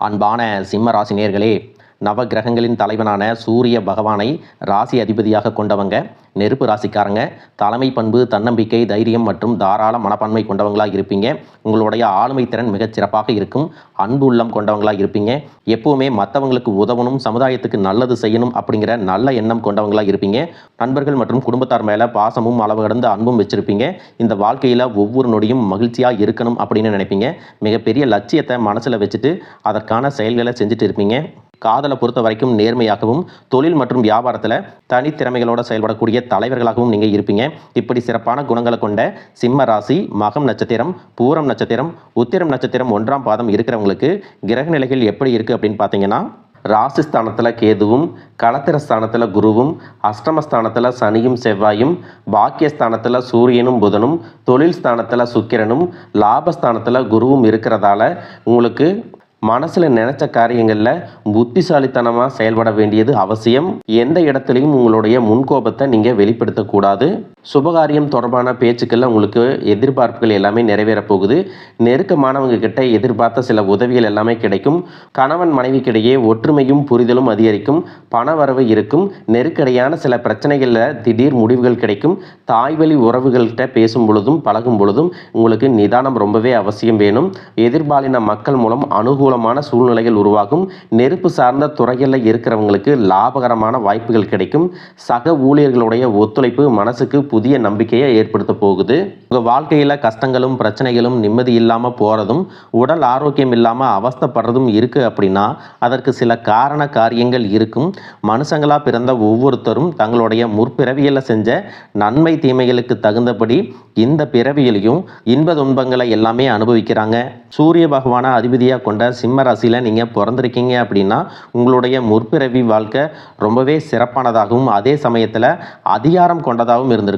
அன்பான சிம்ம ராசி நேயர்களே, நவ கிரகங்களின் தலைவனான சூரிய பகவானை ராசி அதிபதியாக கொண்டவங்க நெருப்பு ராசிக்காரங்க. தலைமை பண்பு, தன்னம்பிக்கை, தைரியம் மற்றும் தாராள மனப்பான்மை கொண்டவங்களாக இருப்பீங்க. உங்களுடைய ஆளுமை திறன் மிகச் சிறப்பாக இருக்கும். அன்பு உள்ளம் கொண்டவங்களாக இருப்பீங்க. எப்பவுமே மற்றவங்களுக்கு உதவணும், சமுதாயத்துக்கு நல்லது செய்யணும் அப்படிங்கிற நல்ல எண்ணம் கொண்டவங்களாக இருப்பீங்க. நண்பர்கள் மற்றும் குடும்பத்தார் மேலே பாசமும் அளவு கடந்த அன்பும் வச்சுருப்பீங்க. இந்த வாழ்க்கையில் ஒவ்வொரு நொடியும் மகிழ்ச்சியாக இருக்கணும் அப்படின்னு நினைப்பீங்க. மிகப்பெரிய லட்சியத்தை மனசில் வச்சுட்டு அதற்கான செயல்களை செஞ்சுட்டு இருப்பீங்க. காதலை பொறுத்த வரைக்கும் நேர்மையாகவும், தொழில் மற்றும் வியாபாரத்தில் தனித்திறமைகளோடு செயல்படக்கூடிய தலைவர்களாகவும் நீங்கள் இருப்பீங்க. இப்படி சிறப்பான குணங்களை கொண்ட சிம்ம ராசி மகம் நட்சத்திரம், பூரம் நட்சத்திரம், உத்திரம் நட்சத்திரம் 1ஆம் பாதம் இருக்கிறவங்களுக்கு கிரக நிலைகள் எப்படி இருக்குது அப்படின்னு பார்த்தீங்கன்னா, ராசிஸ்தானத்தில் கேதுவும், களத்திரஸ்தானத்தில் குருவும், அஷ்டமஸ்தானத்தில் சனியும் செவ்வாயும், பாக்கியஸ்தானத்தில் சூரியனும் புதனும், தொழில் ஸ்தானத்தில் சுக்கிரனும், லாபஸ்தானத்தில் குருவும் இருக்கிறதால உங்களுக்கு மனசில் நினச்ச காரியங்களில் புத்திசாலித்தனமாக செயல்பட வேண்டியது அவசியம். எந்த இடத்துலையும் உங்களுடைய முன்கோபத்தை நீங்கள் வெளிப்படுத்தக்கூடாது. சுபகாரியம் தொடர்பான பேச்சுக்களில் உங்களுக்கு எதிர்பார்ப்புகள் எல்லாமே நிறைவேறப் போகுது. நெருக்கமானவங்க கிட்ட எதிர்பார்த்த சில உதவிகள் எல்லாமே கிடைக்கும். கணவன் மனைவிக்கிடையே ஒற்றுமையும் புரிதலும் அதிகரிக்கும். பண வரவு இருக்கும். நெருக்கடியான சில பிரச்சனைகளில் திடீர் முடிவுகள் கிடைக்கும். தாய்வழி உறவுகள்கிட்ட பேசும் பொழுதும் பழகும் பொழுதும் உங்களுக்கு நிதானம் ரொம்பவே அவசியம் வேணும். எதிர்பாலின மக்கள் மூலம் அனுகூலமான சூழ்நிலைகள் உருவாகும். நெருப்பு சார்ந்த துறைகளில் இருக்கிறவங்களுக்கு லாபகரமான வாய்ப்புகள் கிடைக்கும். சக ஊழியர்களுடைய ஒத்துழைப்பு மனசுக்கு புதிய நம்பிக்கையை ஏற்படுத்த போகுது. உங்கள் வாழ்க்கையில் கஷ்டங்களும் பிரச்சனைகளும் நிம்மதி இல்லாமல் போகிறதும், உடல் ஆரோக்கியம் இல்லாமல் அவஸ்தைப்படுறதும் இருக்குது அப்படின்னா அதற்கு சில காரண காரியங்கள் இருக்கும். மனுஷங்களாக பிறந்த ஒவ்வொருத்தரும் தங்களுடைய முற்பிறவியில் செஞ்ச நன்மை தீமைகளுக்கு தகுந்தபடி இந்த பிறவியிலையும் இன்ப துன்பங்களை எல்லாமே அனுபவிக்கிறாங்க. சூரிய பகவானை அதிபதியாக கொண்ட சிம்ம ராசியில் நீங்கள் பிறந்திருக்கீங்க அப்படின்னா உங்களுடைய முற்பிறவி வாழ்க்கை ரொம்பவே சிறப்பானதாகவும் அதே சமயத்தில் அதிகாரம் கொண்டதாகவும் இருந்திருக்கும்.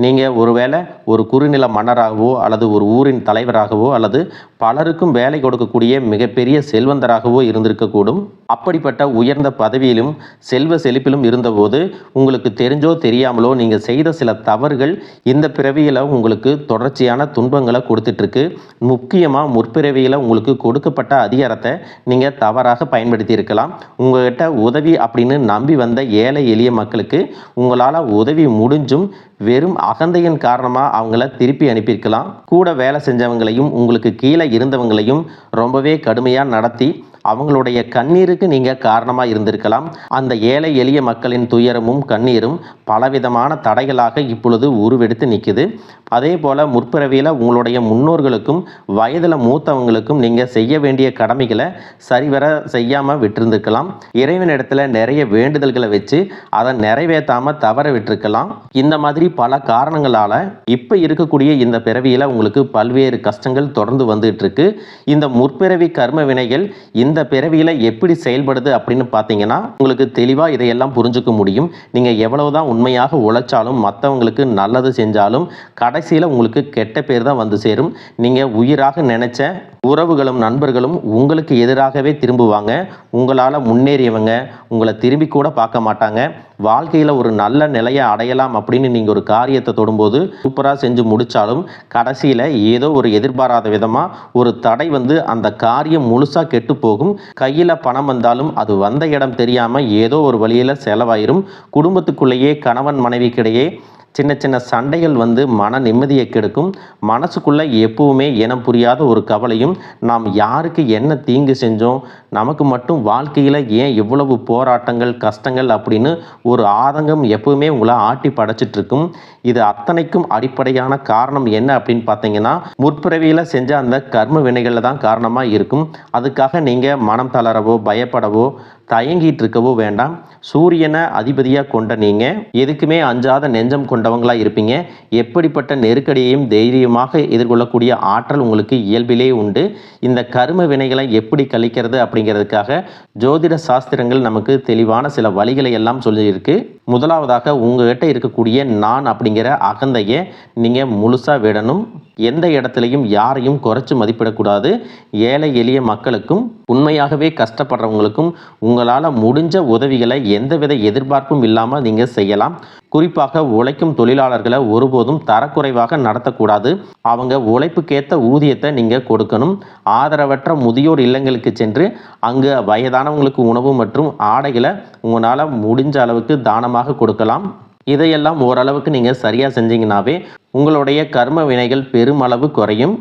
நீங்கள் ஒருவேளை ஒரு குறுநில மன்னராகவோ அல்லது ஒரு ஊரின் தலைவராகவோ அல்லது பலருக்கும் வேலை கொடுக்கக்கூடிய மிகப்பெரிய செல்வந்தராகவோ இருந்திருக்கக்கூடும். அப்படிப்பட்ட உயர்ந்த பதவியிலும் செல்வ செழிப்பிலும் இருந்தபோது உங்களுக்கு தெரிஞ்சோ தெரியாமலோ நீங்கள் செய்த சில தவறுகள் இந்த பிறவியில் உங்களுக்கு தொடர்ச்சியான துன்பங்களை கொடுத்துட்ருக்கு. முக்கியமாக முற்பிறவியில் உங்களுக்கு கொடுக்கப்பட்ட அதிகாரத்தை நீங்கள் தவறாக பயன்படுத்தி இருக்கலாம். உங்கள்கிட்ட உதவி அப்படின்னு நம்பி வந்த ஏழை எளிய மக்களுக்கு உங்களால் உதவி முடிஞ்சும் வெறும் அகந்தையின் காரணமாக அவங்கள திருப்பி அனுப்பியிருக்கலாம். கூட வேலை செஞ்சவங்களையும் உங்களுக்கு கீழே இருந்தவங்களையும் ரொம்பவே கடுமையாக நடத்தி அவங்களுடைய கண்ணீருக்கு நீங்கள் காரணமாக இருந்திருக்கலாம். அந்த ஏழை எளிய மக்களின் துயரமும் கண்ணீரும் பலவிதமான தடைகளாக இப்பொழுது உருவெடுத்து நிற்குது. அதே போல் முற்பிறவியில் உங்களுடைய முன்னோர்களுக்கும் வயதில் மூத்தவங்களுக்கும் நீங்கள் செய்ய வேண்டிய கடமைகளை சரிவர செய்யாமல் விட்டிருந்துருக்கலாம். இறைவனிடத்தில் நிறைய வேண்டுதல்களை வச்சு அதை நிறைவேற்றாமல் தவற விட்டுருக்கலாம். இந்த மாதிரி பல காரணங்களால் இப்போ இருக்கக்கூடிய இந்த பிறவியில் உங்களுக்கு பல்வேறு கஷ்டங்கள் தொடர்ந்து வந்துட்டு இருக்கு. இந்த முற்பிறவி கர்ம வினைகள் இந்த பிறவியில் எப்படி செயல்படுது அப்படின்னு பார்த்தீங்கன்னா உங்களுக்கு தெளிவாக இதையெல்லாம் புரிஞ்சுக்க முடியும். நீங்கள் எவ்வளவுதான் உண்மையாக உழைச்சாலும் மற்றவங்களுக்கு நல்லது செஞ்சாலும் கடைசியில் உங்களுக்கு கெட்ட பேர் தான் வந்து சேரும். நீங்கள் உயிராக நினைச்ச உறவுகளும் நண்பர்களும் உங்களுக்கு எதிராகவே திரும்புவாங்க. உங்களால் முன்னேறியவங்க உங்களை திரும்பி கூட பார்க்க மாட்டாங்க. வாழ்க்கையில் ஒரு நல்ல நிலையை அடையலாம் அப்படின்னு நீங்கள் ஒரு காரியத்தை தொடும்போது சூப்பராக செஞ்சு முடித்தாலும் கடைசியில் ஏதோ ஒரு எதிர்பாராத விதமாக ஒரு தடை வந்து அந்த காரியம் முழுசாக கெட்டு போகும். கையில் பணம் வந்தாலும் அது வந்த இடம் தெரியாமல் ஏதோ ஒரு வழியில் செலவாயிரும். குடும்பத்துக்குள்ளேயே கணவன் மனைவிக்கிடையே சின்ன சின்ன சண்டைகள் வந்து மன நிம்மதியை கெடுக்கும். மனசுக்குள்ளே எப்பவுமே இனம் புரியாத ஒரு கவலையும், நாம் யாருக்கு என்ன தீங்கு செஞ்சோம், நமக்கு மட்டும் வாழ்க்கையில் ஏன் இவ்வளவு போராட்டங்கள் கஷ்டங்கள் அப்படின்னு ஒரு ஆதங்கம் எப்பவுமே உங்களை ஆட்டி படைச்சிட்டு இருக்கும். இது அத்தனைக்கும் அடிப்படையான காரணம் என்ன அப்படின்னு பார்த்தீங்கன்னா முற்பிறவியில் செஞ்ச அந்த கர்ம வினைகளில் தான் காரணமாக இருக்கும். அதுக்காக நீங்கள் மனம் தளரவோ பயப்படவோ தயங்கிட்டு இருக்கவோ வேண்டாம். சூரியனை அதிபதியாக கொண்ட நீங்கள் எதுக்குமே அஞ்சாத நெஞ்சம் கொண்டவங்களாக இருப்பீங்க. எப்படிப்பட்ட நெருக்கடியையும் தைரியமாக எதிர்கொள்ளக்கூடிய ஆற்றல் உங்களுக்கு இயல்பிலே உண்டு. இந்த கர்ம வினைகளை எப்படி கழிக்கிறது அப்படிங்கிறதுக்காக ஜோதிட சாஸ்திரங்கள் நமக்கு தெளிவான சில வழிகளை எல்லாம் சொல்லியிருக்கு. முதலாவதாக உங்ககிட்ட இருக்கக்கூடிய நான் அப்படிங்கிற அகந்தையை நீங்கள் முழுசாக விடணும். எந்த இடத்துலையும் யாரையும் குறைச்சி மதிப்பிடக்கூடாது. ஏழை எளிய மக்களுக்கும் உண்மையாகவே கஷ்டப்படுறவங்களுக்கும் உங்களால் முடிஞ்ச உதவிகளை எந்தவித எதிர்பார்ப்பும் இல்லாமல் நீங்கள் செய்யலாம். குறிப்பாக உழைக்கும் தொழிலாளர்களை ஒருபோதும் தரக்குறைவாக நடத்தக்கூடாது. அவங்க உழைப்புக்கேற்ற ஊதியத்தை நீங்கள் கொடுக்கணும். ஆதரவற்ற முதியோர் இல்லங்களுக்கு சென்று அங்கு வயதானவங்களுக்கு உணவு மற்றும் ஆடைகளை உங்களால் முடிஞ்ச அளவுக்கு தானமாக கொடுக்கலாம். இதையெல்லாம் ஓரளவுக்கு நீங்கள் சரியாக செஞ்சீங்கன்னாவே உங்களுடைய கர்ம வினைகள் பெருமளவு குறையும்.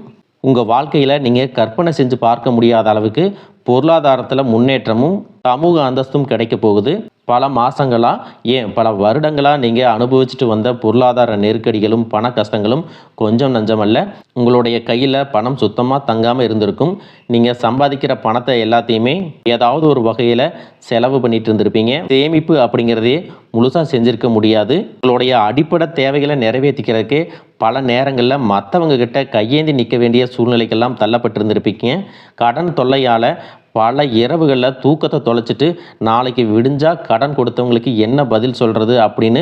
உங்கள் வாழ்க்கையில் நீங்கள் கற்பனை செஞ்சு பார்க்க முடியாத அளவுக்கு பொருளாதாரத்தில் முன்னேற்றமும் சமூக அந்தஸ்தும் கிடைக்க போகுது. பல மாதங்களாக ஏன் பல வருடங்களாக நீங்கள் அனுபவிச்சுட்டு வந்த பொருளாதார நெருக்கடிகளும் பண கஷ்டங்களும் கொஞ்சம் நஞ்சமல்ல. உங்களுடைய கையில் பணம் சுத்தமாக தங்காமல் இருந்திருக்கும். நீங்கள் சம்பாதிக்கிற பணத்தை எல்லாத்தையுமே ஏதாவது ஒரு வகையில் செலவு பண்ணிட்டு இருந்திருப்பீங்க. சேமிப்பு அப்படிங்கிறதே முழுசாக செஞ்சுருக்க முடியாது. உங்களுடைய அடிப்படை தேவைகளை நிறைவேற்றிக்கிறதுக்கே பல நேரங்களில் மற்றவங்க கிட்ட கையேந்தி நிற்க வேண்டிய சூழ்நிலைக்கெல்லாம் தள்ளப்பட்டிருந்திருப்பீங்க. கடன் தொல்லையால் பல இரவுகளில் தூக்கத்தை தொலைச்சிட்டு நாளைக்கு விடிஞ்சால் கடன் கொடுத்தவங்களுக்கு என்ன பதில் சொல்கிறது அப்படின்னு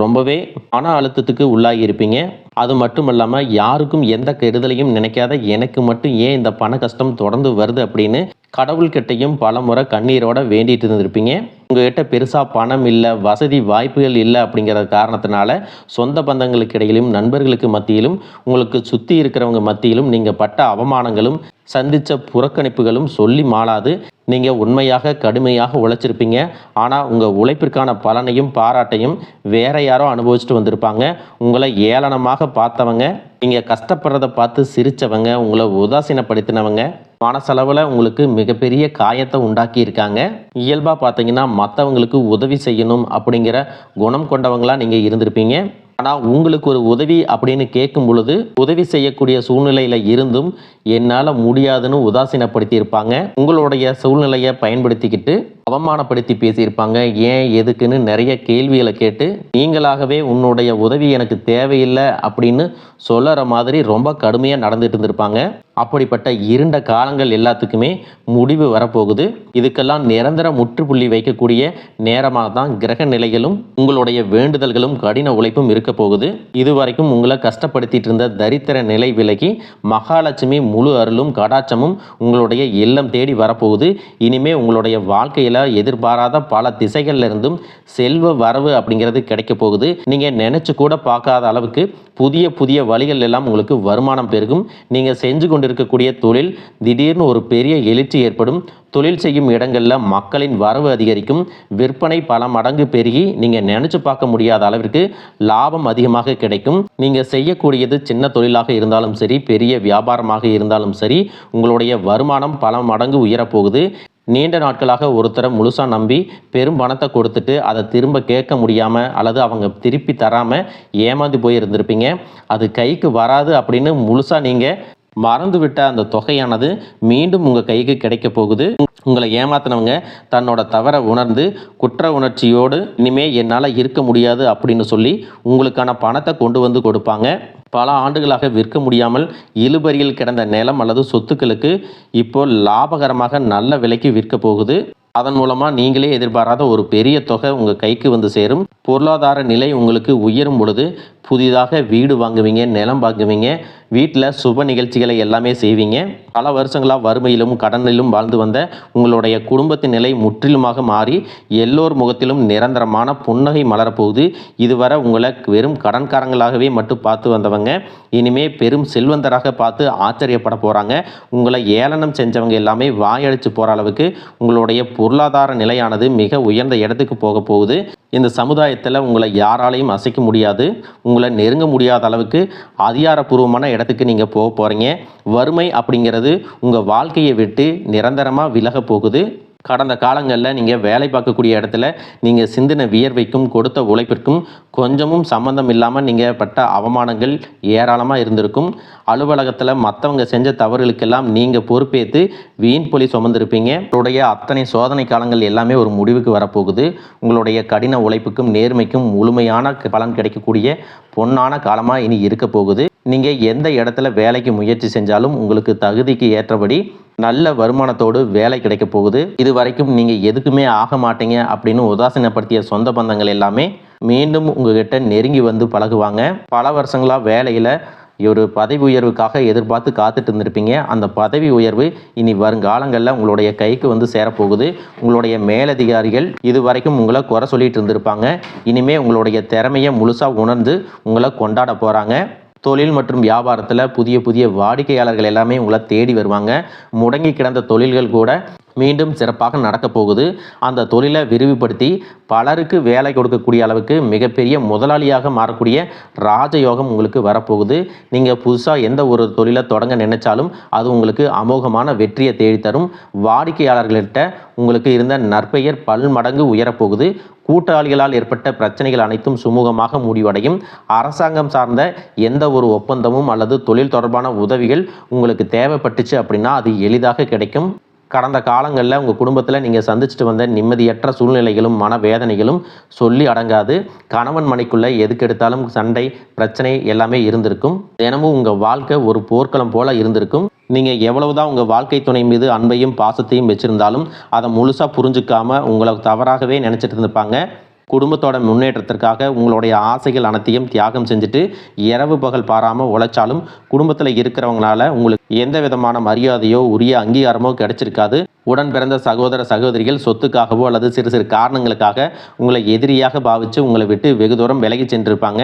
ரொம்பவே மன அழுத்தத்துக்கு உள்ளாகி இருப்பீங்க. அது மட்டும் இல்லாமல் யாருக்கும் எந்த கெடுதலையும் நினைக்காத எனக்கு மட்டும் ஏன் இந்த பண கஷ்டம் தொடர்ந்து வருது அப்படின்னு கடவுள்கிட்டையும் பல முறை கண்ணீரோட வேண்டிட்டு இருந்திருப்பீங்க. உங்ககிட்ட பெருசாக பணம் இல்லை, வசதி வாய்ப்புகள் இல்லை அப்படிங்கிற காரணத்தினால சொந்த பந்தங்களுக்கு இடையிலும் நண்பர்களுக்கு மத்தியிலும் உங்களுக்கு சுற்றி இருக்கிறவங்க மத்தியிலும் நீங்கள் பட்ட அவமானங்களும் சந்தித்த புறக்கணிப்புகளும் சொல்லி மாளாது. நீங்கள் உண்மையாக கடுமையாக உழைச்சிருப்பீங்க. ஆனால் உங்கள் உழைப்பிற்கான பலனையும் பாராட்டையும் வேற யாரோ அனுபவிச்சுட்டு வந்திருப்பாங்க. உங்களை ஏளனமாக பார்த்தவங்க, நீங்கள் கஷ்டப்படுறதை பார்த்து சிரித்தவங்க, உங்களை உதாசீனப்படுத்தினவங்க மனசளவில் உங்களுக்கு மிகப்பெரிய காயத்தை உண்டாக்கி இருக்காங்க. இயல்பாக பார்த்தீங்கன்னா மற்றவங்களுக்கு உதவி செய்யணும் அப்படிங்கிற குணம் கொண்டவங்களாக நீங்கள் இருந்திருப்பீங்க. ஆனால் உங்களுக்கு ஒரு உதவி அப்படின்னு கேட்கும் பொழுது உதவி செய்யக்கூடிய சூழ்நிலையில் இருந்தும் என்னால் முடியாதுன்னு உதாசீனப்படுத்தி இருப்பாங்க. உங்களுடைய சூழ்நிலையை பயன்படுத்திக்கிட்டு அவமானப்படுத்தி பேசியிருப்பாங்க. ஏன் எதுக்குன்னு நிறைய கேள்விகளை கேட்டு நீங்களாகவே உன்னுடைய உதவி எனக்கு தேவையில்லை அப்படின்னு சொல்லுற மாதிரி ரொம்ப கடுமையாக நடந்துட்டு இருந்திருப்பாங்க. அப்படிப்பட்ட இருண்ட காலங்கள் எல்லாத்துக்குமே முடிவு வரப்போகுது. இதுக்கெல்லாம் நிரந்தர முற்றுப்புள்ளி வைக்கக்கூடிய நேரமாக தான் கிரக நிலைகளும் உங்களுடைய வேண்டுதல்களும் கடின உழைப்பும் இருக்க போகுது. இதுவரைக்கும் உங்களை கஷ்டப்படுத்திட்டு இருந்த தரித்திர நிலை விலகி மகாலட்சுமி முழு அருளும் கடாட்சமும் உங்களுடைய இல்லம் தேடி வரப்போகுது. இனிமே உங்களுடைய வாழ்க்கையில் எதிர்பாராத பல திசைகள்ல இருந்தும் செல்வ வரவு அப்படிங்கிறது கிடைக்க போகுது. நீங்க நினைச்சு கூட பார்க்காத அளவுக்கு புதிய புதிய வழிகள் எல்லாம் உங்களுக்கு வருமானம் பெருகும். நீங்க செஞ்சு கொண்டிருக்கக்கூடிய தொழில் திடீர்னு ஒரு பெரிய எழுச்சி ஏற்படும். தொழில் செய்யும் இடங்களில் மக்களின் வரவு அதிகரிக்கும். விற்பனை பல மடங்கு பெருகி நீங்கள் நினச்சி பார்க்க முடியாத அளவிற்கு லாபம் அதிகமாக கிடைக்கும். நீங்கள் செய்யக்கூடியது சின்ன தொழிலாக இருந்தாலும் சரி, பெரிய வியாபாரமாக இருந்தாலும் சரி, உங்களுடைய வருமானம் பல மடங்கு உயரப்போகுது. நீண்ட நாட்களாக ஒருத்தரை முழுசாக நம்பி பெரும் பணத்தை கொடுத்துட்டு அதை திரும்ப கேட்க முடியாமல் அல்லது அவங்க திருப்பி தராமல் ஏமாந்து போய் இருந்திருப்பீங்க. அது கைக்கு வராது அப்படின்னு முழுசாக நீங்கள் மறந்துவிட்ட அந்த தொகையானது மீண்டும் உங்கள் கைக்கு கிடைக்க போகுது. உங்களை ஏமாத்தினவங்க தன்னோட தவறை உணர்ந்து குற்ற உணர்ச்சியோடு இனிமே என்னால் இருக்க முடியாது அப்படின்னு சொல்லி உங்களுக்கான பணத்தை கொண்டு வந்து கொடுப்பாங்க. பல ஆண்டுகளாக விற்க முடியாமல் இழுபறியில் கிடந்த நிலம் அல்லது சொத்துக்களுக்கு இப்போ லாபகரமாக நல்ல விலைக்கு விற்க போகுது. அதன் மூலமாக நீங்களே எதிர்பாராத ஒரு பெரிய தொகை உங்கள் கைக்கு வந்து சேரும். பொருளாதார நிலை உங்களுக்கு உயரும் பொழுது புதிதாக வீடு வாங்குவீங்க, நிலம் வாங்குவீங்க, வீட்டில் சுப நிகழ்ச்சிகளை எல்லாமே செய்வீங்க. பல வருஷங்களாக வறுமையிலும் கடனிலும் வாழ்ந்து வந்த உங்களுடைய குடும்பத்தின் நிலை முற்றிலுமாக மாறி எல்லோர் முகத்திலும் நிரந்தரமான புன்னகை மலரப்போகுது. இதுவரை உங்களை வெறும் கடன்காரங்களாகவே மட்டும் பார்த்து வந்தவங்க இனிமே பெரும் செல்வந்தராக பார்த்து ஆச்சரியப்பட போகிறாங்க. உங்களை ஏளனம் செஞ்சவங்க எல்லாமே வாயடிச்சு போகிற அளவுக்கு உங்களுடைய பொருளாதார நிலையானது மிக உயர்ந்த இடத்துக்கு போக போகுது. இந்த சமுதாயத்தில் உங்களை யாராலையும் அசைக்க முடியாது. உங்களை நெருங்க முடியாத அளவுக்கு அதிகாரப்பூர்வமான இடத்துக்கு நீங்கள் போக போகிறீங்க. வறுமை அப்படிங்கிறது உங்கள் வாழ்க்கையை விட்டு நிரந்தரமாக விலக போகுது. கடந்த காலங்களில் நீங்கள் வேலை பார்க்கக்கூடிய இடத்துல நீங்கள் சிந்தின வியர்வைக்கும் கொடுத்த உழைப்பிற்கும் கொஞ்சமும் சம்மந்தம் இல்லாமல் நீங்கள் பட்ட அவமானங்கள் ஏராளமாக இருந்திருக்கும். அலுவலகத்தில் மற்றவங்க செஞ்ச தவறுகளுக்கெல்லாம் நீங்கள் பொறுப்பேற்று வீண் பொலி சுமந்திருப்பீங்க. உங்களுடைய அத்தனை சோதனை காலங்கள் எல்லாமே ஒரு முடிவுக்கு வரப்போகுது. உங்களுடைய கடின உழைப்புக்கும் நேர்மைக்கும் முழுமையான பலன் கிடைக்கக்கூடிய பொன்னான காலமாக இனி இருக்க போகுது. நீங்கள் எந்த இடத்துல வேலைக்கு முயற்சி செஞ்சாலும் உங்களுக்கு தகுதிக்கு ஏற்றபடி நல்ல வருமானத்தோடு வேலை கிடைக்க போகுது. இது வரைக்கும் நீங்கள் எதுக்குமே ஆக மாட்டீங்க அப்படின்னு உதாசீனப்படுத்திய சொந்த பந்தங்கள் எல்லாமே மீண்டும் உங்ககிட்ட நெருங்கி வந்து பழகுவாங்க. பல வருஷங்களாக வேலையில் ஒரு பதவி உயர்வுக்காக எதிர்பார்த்து காத்துட்டு இருந்திருப்பீங்க. அந்த பதவி உயர்வு இனி வருங்காலங்களில் உங்களுடைய கைக்கு வந்து சேரப்போகுது. உங்களுடைய மேலதிகாரிகள் இது வரைக்கும் உங்களை குறை சொல்லிட்டு இருந்திருப்பாங்க. இனிமேல் உங்களுடைய திறமையை முழுசாக உணர்ந்து உங்களை கொண்டாட போகிறாங்க. தொழில் மற்றும் வியாபாரத்தில் புதிய புதிய வாடிக்கையாளர்கள் எல்லாமே உங்களை தேடி வருவாங்க. முடங்கி கிடந்த தொழில்கள் கூட மீண்டும் சிறப்பாக நடக்கப் போகுது. அந்த தொழிலை விரிவுபடுத்தி பலருக்கு வேலை கொடுக்கக்கூடிய அளவுக்கு மிகப்பெரிய முதலாளியாக மாறக்கூடிய ராஜயோகம் உங்களுக்கு வரப்போகுது. நீங்கள் புதுசாக எந்த ஒரு தொழிலை தொடங்க நினைச்சாலும் அது உங்களுக்கு அமோகமான வெற்றியை தேடித்தரும். வாடிக்கையாளர்கள்கிட்ட உங்களுக்கு இருந்த நற்பெயர் பல்மடங்கு உயரப்போகுது. கூட்டாளிகளால் ஏற்பட்ட பிரச்சனைகள் அனைத்தும் சுமூகமாக முடிவடையும். அரசாங்கம் சார்ந்த எந்த ஒரு ஒப்பந்தமும் அல்லது தொழில் தொடர்பான உதவிகள் உங்களுக்கு தேவைப்பட்டுச்சு அப்படின்னா அது எளிதாக கிடைக்கும். கடந்த காலங்களில் உங்கள் குடும்பத்தில் நீங்கள் சந்திச்சுட்டு வந்த நிம்மதியற்ற சூழ்நிலைகளும் மனவேதனைகளும் சொல்லி அடங்காது. கணவன் மனைக்குள்ளே எதுக்கெடுத்தாலும் சண்டை பிரச்சனை எல்லாமே இருந்திருக்கும். தினமும் உங்கள் வாழ்க்கை ஒரு போர்க்களம் போல இருந்திருக்கும். நீங்கள் எவ்வளவுதான் உங்கள் வாழ்க்கை துணை மீது அன்பையும் பாசத்தையும் வச்சுருந்தாலும் அதை முழுசாக புரிஞ்சுக்காம உங்களை தவறாகவே நினச்சிட்டு இருந்திருப்பாங்க. குடும்பத்தோட முன்னேற்றத்திற்காக உங்களுடைய ஆசைகள் அனைத்தையும் தியாகம் செஞ்சுட்டு இரவு பகல் பாராமல் உழைச்சாலும் குடும்பத்தில் இருக்கிறவங்களால உங்களுக்கு எந்த விதமான மரியாதையோ உரிய அங்கீகாரமோ கிடைச்சிருக்காது. உடன் பிறந்த சகோதர சகோதரிகள் சொத்துக்காகவோ அல்லது சிறு சிறு காரணங்களுக்காக உங்களை எதிரியாக பாவித்து உங்களை விட்டு வெகு தூரம் விலகி சென்றிருப்பாங்க.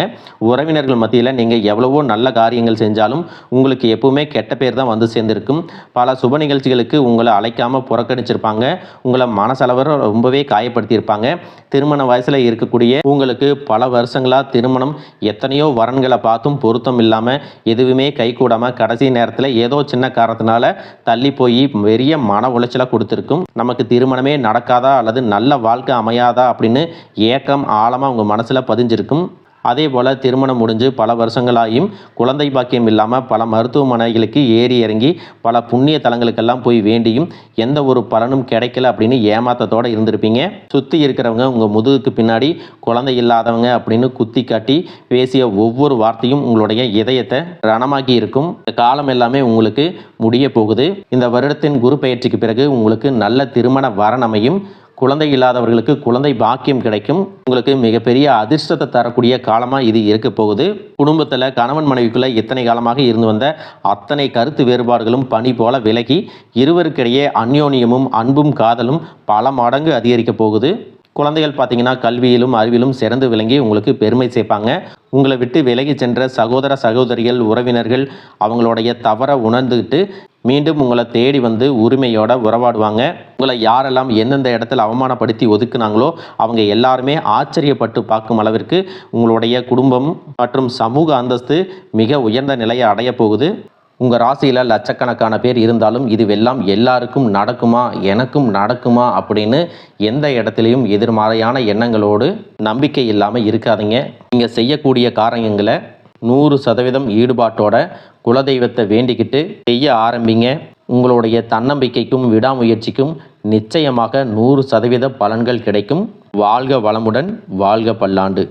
உறவினர்கள் மத்தியில் நீங்கள் எவ்வளவோ நல்ல காரியங்கள் செஞ்சாலும் உங்களுக்கு எப்பவுமே கெட்ட பேர் தான் வந்து சேர்ந்திருக்கும். பல சுப நிகழ்ச்சிகளுக்கு உங்களை அழைக்காமல் புறக்கணிச்சிருப்பாங்க. உங்களை மனசளவில் ரொம்பவே காயப்படுத்தியிருப்பாங்க. திருமண வயசில் இருக்கக்கூடிய உங்களுக்கு பல வருஷங்களாக திருமணம் எத்தனையோ வரன்களை பார்த்தும் பொருத்தம் இல்லாமல் எதுவுமே கைகூடாமல் கடைசி நேரத்தில் ஏதோ சின்ன காரணத்தினால தள்ளி போய் பெரிய மன உளைச்சலை கொடுத்துருக்கும். நமக்கு திருமணமே நடக்காதா அல்லது நல்ல வாழ்க்கை அமையாதா அப்படின்னு ஏக்கம் ஆழமாக உங்கள் மனசில் பதிஞ்சிருக்கும். அதே போல் திருமணம் முடிஞ்சு பல வருஷங்களாயும் குழந்தை பாக்கியம் இல்லாமல் பல மருத்துவமனைகளுக்கு ஏறி இறங்கி பல புண்ணிய தலங்களுக்கெல்லாம் போய் வேண்டியும் எந்த ஒரு பலனும் கிடைக்கல அப்படின்னு ஏமாத்தத்தோடு இருந்திருப்பீங்க. சுற்றி இருக்கிறவங்க உங்கள் முதுகுக்கு பின்னாடி குழந்தை இல்லாதவங்க அப்படின்னு குத்தி காட்டி பேசிய ஒவ்வொரு வார்த்தையும் உங்களுடைய இதயத்தை ரணமாக்கி இருக்கும். இந்த காலம் எல்லாமே உங்களுக்கு முடிய போகுது. இந்த வருடத்தின் குரு பெயர்ச்சிக்கு பிறகு உங்களுக்கு நல்ல திருமண வரன் அமையும். குழந்தை இல்லாதவர்களுக்கு குழந்தை பாக்கியம் கிடைக்கும். உங்களுக்கு மிகப்பெரிய அதிர்ஷ்டத்தை தரக்கூடிய காலமாக இது இருக்க போகுது. குடும்பத்தில் கணவன் மனைவிக்குள்ளே இத்தனை காலமாக இருந்து வந்த அத்தனை கருத்து வேறுபாடுகளும் பனி போல விலகி இருவருக்கிடையே அந்யோன்யமும் அன்பும் காதலும் பல மடங்கு அதிகரிக்க போகுது. குழந்தைகள் பார்த்தீங்கன்னா கல்வியிலும் அறிவிலும் சிறந்து விளங்கி உங்களுக்கு பெருமை சேர்ப்பாங்க. உங்களை விட்டு விலகி சென்ற சகோதர சகோதரிகள் உறவினர்கள் அவங்களுடைய தவறை உணர்ந்துக்கிட்டு மீண்டும் உங்களை தேடி வந்து உரிமையோட உறவாடுவாங்க. உங்களை யாரெல்லாம் எந்தெந்த இடத்துல அவமானப்படுத்தி ஒதுக்குனாங்களோ அவங்க எல்லாருமே ஆச்சரியப்பட்டு பார்க்கும் அளவிற்கு உங்களுடைய குடும்பம் மற்றும் சமூக அந்தஸ்து மிக உயர்ந்த நிலையை அடைய போகுது. உங்கள் ராசியில் லட்சக்கணக்கான பேர் இருந்தாலும் இதுவெல்லாம் எல்லாருக்கும் நடக்குமா எனக்கும் நடக்குமா அப்படின்னு எந்த இடத்துலையும் எதிர்மறையான எண்ணங்களோடு நம்பிக்கை இல்லாமல் இருக்காதீங்க. நீங்கள் செய்யக்கூடிய காரியங்களை 100% ஈடுபாட்டோட குலதெய்வத்தை வேண்டிக்கிட்டு செய்ய ஆரம்பிங்க. உங்களுடைய தன்னம்பிக்கைக்கும் விடாமுயற்சிக்கும் நிச்சயமாக 100% பலன்கள் கிடைக்கும். வாழ்க வளமுடன், வாழ்க பல்லாண்டு.